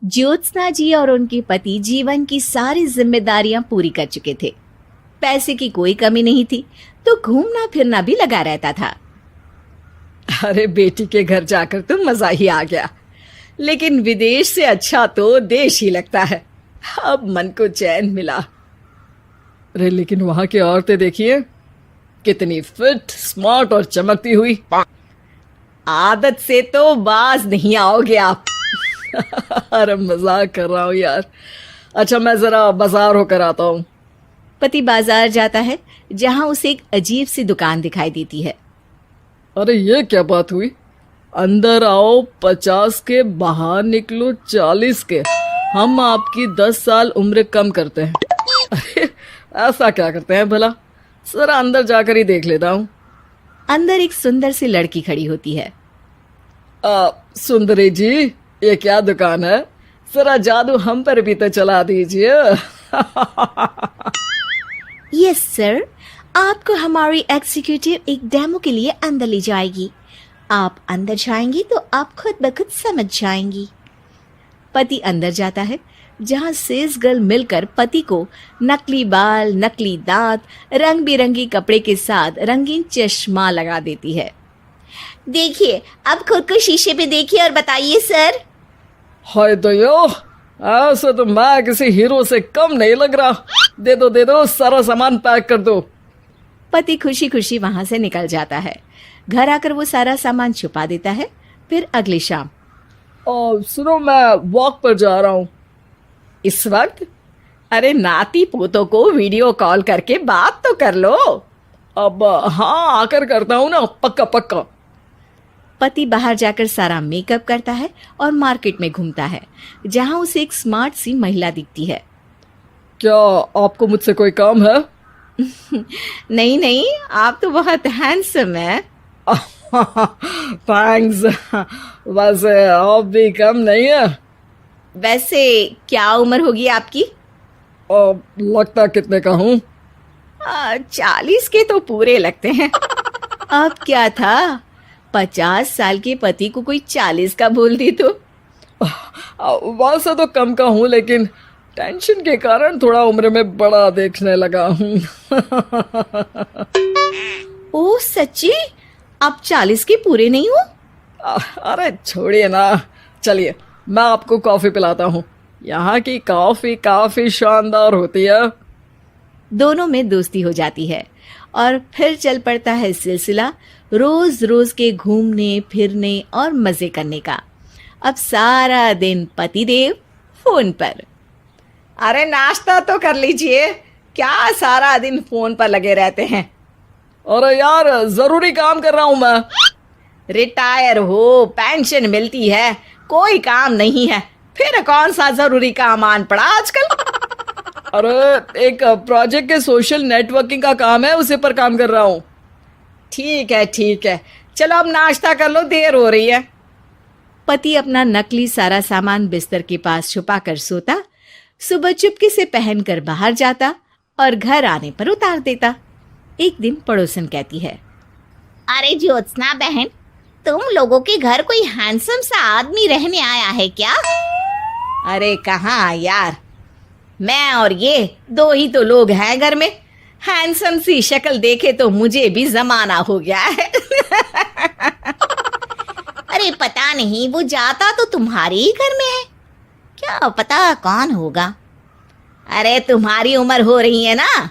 ज्योत्सना जी और उनके पति जीवन की सारी जिम्मेदारियां पूरी कर चुके थे। पैसे की कोई कमी नहीं थी, तो घूमना फिरना भी लगा रहता था। अरे बेटी के घर जाकर तो मजा ही आ गया, लेकिन विदेश से अच्छा तो देश ही लगता है। अब मन को चैन मिला। अरे लेकिन वहां की औरतें देखिए, कितनी फिट, स्मार्ट और चमकती हुई। आदत से तो बाज नहीं आओगे आप। अरे मजाक कर रहा हूँ यार। अच्छा मैं जरा बाजार होकर आता हूँ। पति बाजार जाता है, जहां उसे एक अजीब सी दुकान दिखाई देती है। अरे ये क्या बात हुई? अंदर आओ 50 के, बाहर निकलो 40 के। हम आपकी 10 साल उम्र कम करते हैं। अरे ऐसा क्या करते हैं भला? जरा अंदर जाकर ही देख लेता हूँ। अंदर एक सुंदर सी लड़की खड़ी होती है। सुंदरी जी, ये क्या दुकान है? जरा जादू हम पर भी तो चला दीजिए। यस सर, आपको हमारी एग्जीक्यूटिव एक डेमो के लिए अंदर ले जाएगी। आप अंदर जाएंगी तो आप खुद ब खुद समझ जाएंगी। पति अंदर जाता है, जहां सेल्स गर्ल मिलकर पति को नकली बाल, नकली दांत, रंग बिरंगी कपड़े के साथ रंगीन चश्मा लगा देती है। देखिए, अब खुद को शीशे पे देखिए और बताइए सर। हाय दयो, ऐसे तो मैं किसी हीरो से कम नहीं लग रहा। दे दो, सारा सामान पैक कर दो। पति खुशी खुशी वहां से निकल जाता है। घर आकर वो सारा सामान छुपा देता है। फिर अगली शाम, सुनो मैं वॉक पर जा रहा हूँ। इस वक्त? अरे नाती पोतों को वीडियो कॉल करके बात तो कर लो। अब हाँ, आकर करता हूँ ना, पक्का पक्का। पति बाहर जाकर सारा मेकअप करता है और मार्केट में घूमता है, जहां उसे एक स्मार्ट सी महिला दिखती है। क्या आपको मुझसे कोई काम है? नहीं नहीं, आप तो बहुत हैंडसम हैं। थैंक्स। वैसे आप भी कम नहीं है। वैसे क्या उम्र होगी आपकी? लगता कितने का हूँ? 40 के तो पूरे लगते हैं। अब क्या था, 50 साल के पति को कोई 40 का बोल दी तो। वैसे तो कम का हूँ, लेकिन टेंशन के कारण थोड़ा उम्र में बड़ा देखने लगा हूँ। ओह सच्ची? आप 40 के पूरे नहीं हो? अरे छोड़िए ना, चलिए मैं आपको कॉफी पिलाता हूँ। यहाँ की कॉफी काफी शानदार होती है। दोनों में दोस्ती हो जाती है और फिर चल पड़ता है सिलसिला रोज रोज के घूमने फिरने और मजे करने का। अब सारा दिन पतिदेव फोन पर। अरे नाश्ता तो कर लीजिए, क्या सारा दिन फोन पर लगे रहते हैं? अरे यार जरूरी काम कर रहा हूं मैं। रिटायर हो, पेंशन मिलती है, कोई काम नहीं है, फिर कौन सा जरूरी काम आन पड़ा आजकल? अरे एक प्रोजेक्ट के सोशल नेटवर्किंग का काम है, उसी पर काम कर रहा हूँ। ठीक है, चलो अब नाश्ता कर लो, देर हो रही है। पति अपना नकली सारा सामान बिस्तर के पास छुपा कर सोता, सुबह चुपके से पहनकर बाहर जाता और घर आने पर उतार देता। एक दिन पड़ोसन कहती है, अरे ज्योत्सना बहन, तुम लोगों के घर कोई हैंडसम सा आदमी रहने आया है क्या? अरे कहाँ यार, मैं और ये दो ही तो लोग हैं घर में। हैंडसम सी शक्ल देखे तो मुझे भी जमाना हो गया है। अरे पता नहीं, वो जाता तो तुम्हारे ही घर में है, क्या पता कौन होगा। अरे तुम्हारी उम्र हो रही है ना,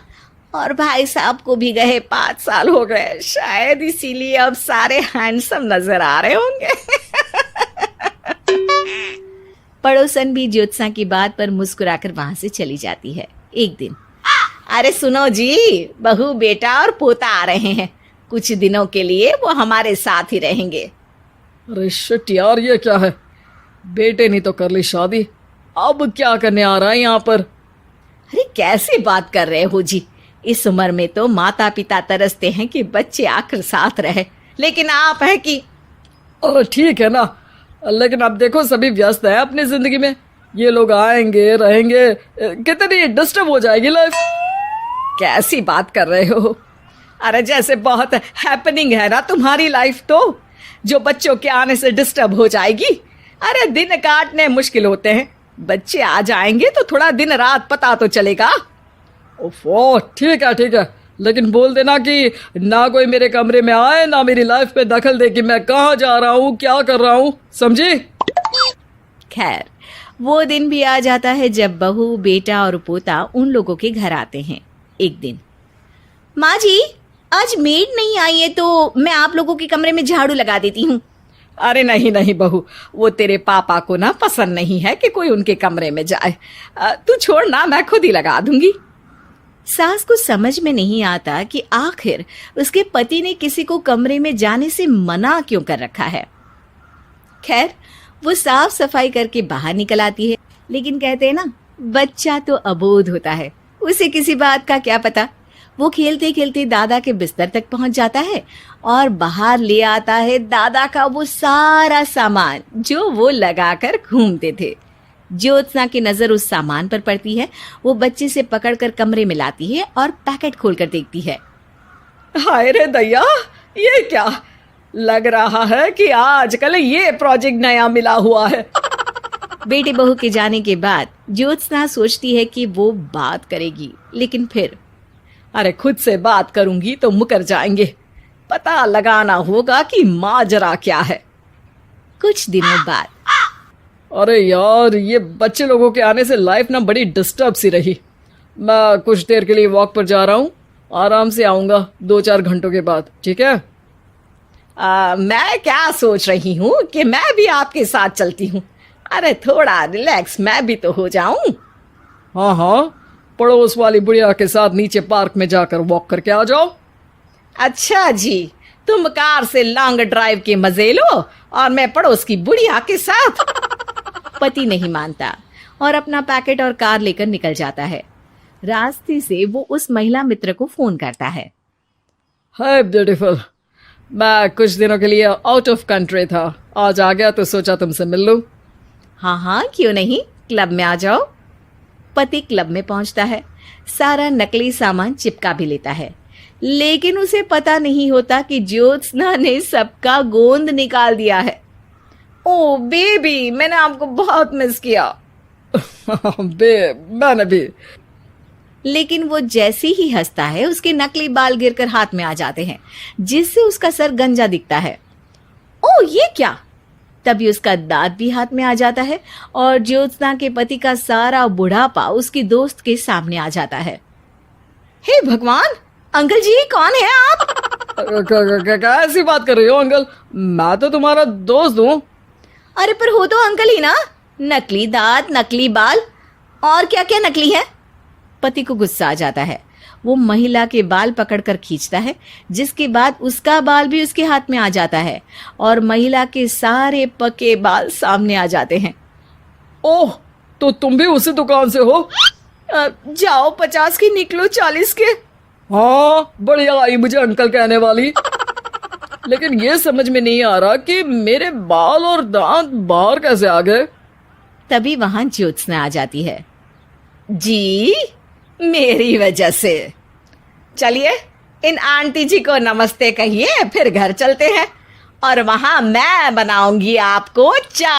और भाई साहब को भी गए 5 साल हो गए, शायद इसीलिए अब सारे हैंडसम नजर आ रहे होंगे। पड़ोसन भी ज्योत्सना की बात पर मुस्कुराकर वहां से चली जाती है। एक दिन, अरे सुनो जी, बहू बेटा और पोता आ रहे हैं, कुछ दिनों के लिए वो हमारे साथ ही रहेंगे। अरे शिट यार, ये क्या है? बेटे ने तो कर ली शादी, अब क्या करने आ रहा है यहाँ पर? अरे कैसी बात कर रहे हो जी, इस उम्र में तो माता पिता तरसते हैं कि बच्चे आकर साथ रहे, लेकिन आप है कि। अरे ठीक है ना, लेकिन अब देखो सभी व्यस्त है अपनी जिंदगी में, ये लोग आएंगे रहेंगे, कितनी डिस्टर्ब हो जाएगी लाइफ। कैसी बात कर रहे हो? अरे जैसे बहुत हैपनिंग है ना तुम्हारी लाइफ, तो जो बच्चों के आने से डिस्टर्ब हो जाएगी। अरे दिन काटने मुश्किल होते हैं, बच्चे आ जाएंगे तो थोड़ा दिन रात पता तो चलेगा। ओफो, ठीक है, लेकिन बोल देना कि ना कोई मेरे कमरे में आए, ना मेरी लाइफ पे दखल दे कि मैं कहाँ जा रहा हूँ, क्या कर रहा हूँ, समझी? खैर, वो दिन भी आ जाता है जब बहू, बेटा और पोता उन लोगों के घर आते हैं। एक दिन, माँ जी, आज मेड नहीं आई है तो मैं आप लोगों के कमरे में झाड़ू लगा देती हूँ। अरे नहीं बहू, वो तेरे पापा को ना पसंद नहीं है कि कोई उनके कमरे में जाए। तू छोड़ ना, मैं खुद ही लगा दूंगी। सास को समझ में नहीं आता कि आखिर उसके पति ने किसी को कमरे में जाने से मना क्यों कर रखा है। खैर, वो साफ सफाई करके बाहर निकल आती है, लेकिन कहते हैं ना, बच्चा तो अबोध होता है, उसे किसी बात का क्या पता। वो खेलते खेलते दादा के बिस्तर तक पहुंच जाता है और बाहर ले आता है दादा का वो सारा सामान जो वो लगाकर घूमते थे। ज्योत्सना की नजर उस सामान पर पड़ती है। वो बच्चे से पकड़कर कमरे में लाती है और पैकेट खोलकर देखती है। हाय रे दैया, ये क्या? लग रहा है कि आजकल ये प्रोजेक्ट नया मिला हुआ है। बेटे बहू के जाने के बाद ज्योत्सना सोचती है कि वो बात करेगी, लेकिन फिर अरे खुद से बात करूंगी तो मुकर जाएंगे। पता लगाना होगा कि माजरा क्या है। कुछ दिनों बाद, अरे यार, ये बच्चे लोगों के आने से लाइफ ना बड़ी डिस्टर्ब सी रही। मैं कुछ देर के लिए वॉक पर जा रहा हूँ, आराम से आऊँगा 2-4 घंटों के बाद, ठीक है? मैं क्या सोच रही हूँ कि मैं भी आपके साथ चलती हूँ। अरे थोड़ा रिलैक्स मैं भी तो हो जाऊं। हाँ, पड़ोस वाली बुढ़िया के साथ नीचे पार्क में जाकर वॉक करके आ जाओ। अच्छा जी, तुम कार से लॉन्ग ड्राइव के मजे लो और मैं पड़ोस की बुढ़िया के साथ। पति नहीं मानता और अपना पैकेट और कार लेकर निकल जाता है। रास्ते से वो उस महिला मित्र को फोन करता है। हाय ब्यूटीफुल, मैं कुछ दिनों के लिए आउट ऑफ कंट्री था, आज आ गया तो सोचा तुमसे मिल लूं। हाँ, क्यों नहीं, क्लब में आ जाओ। पति क्लब में पहुंचता है, सारा नकली सामान चिपका भी लेता है, लेकिन उसे पता नहीं होता कि ज्योत्सना ने सबका गोंद निकाल दिया है। ओ बेबी, मैंने आपको बहुत मिस किया। मैंने भी। लेकिन वो जैसे ही हंसता है, उसके नकली बाल गिरकर हाथ में आ जाते हैं, जिससे उसका सर गंजा दिखता है। ओ ये क्या? तभी उसका दांत भी हाथ में आ जाता है और ज्योत्सना के पति का सारा बुढ़ापा उसकी दोस्त के सामने आ जाता है। हे भगवान, अंकल जी कौन है आप? क्या ऐसी बात कर रही हो अंकल? मैं तो तुम्हारा दोस्त हूँ। अरे पर हो तो अंकल ही ना। नकली दांत, नकली बाल और क्या क्या नकली है। पति को गुस्सा आ जाता है। वो महिला के बाल पकड़कर खींचता है, जिसके बाद उसका बाल भी उसके हाथ में आ जाता है और महिला के सारे पके बाल सामने आ जाते हैं। ओह, तो तुम भी उसी दुकान से हो? जाओ 50 की निकलो 40 के। हाँ, बढ़िया आई मुझे अंकल कहने वाली। लेकिन ये समझ में नहीं आ रहा कि मेरे बाल और दांत बाहर कैसे आ गए। तभी वहां ज्योत्सना आ जाती है। जी, मेरी वजह से। चलिए इन आंटी जी को नमस्ते कहिए, फिर घर चलते हैं और वहां मैं बनाऊंगी आपको चाय।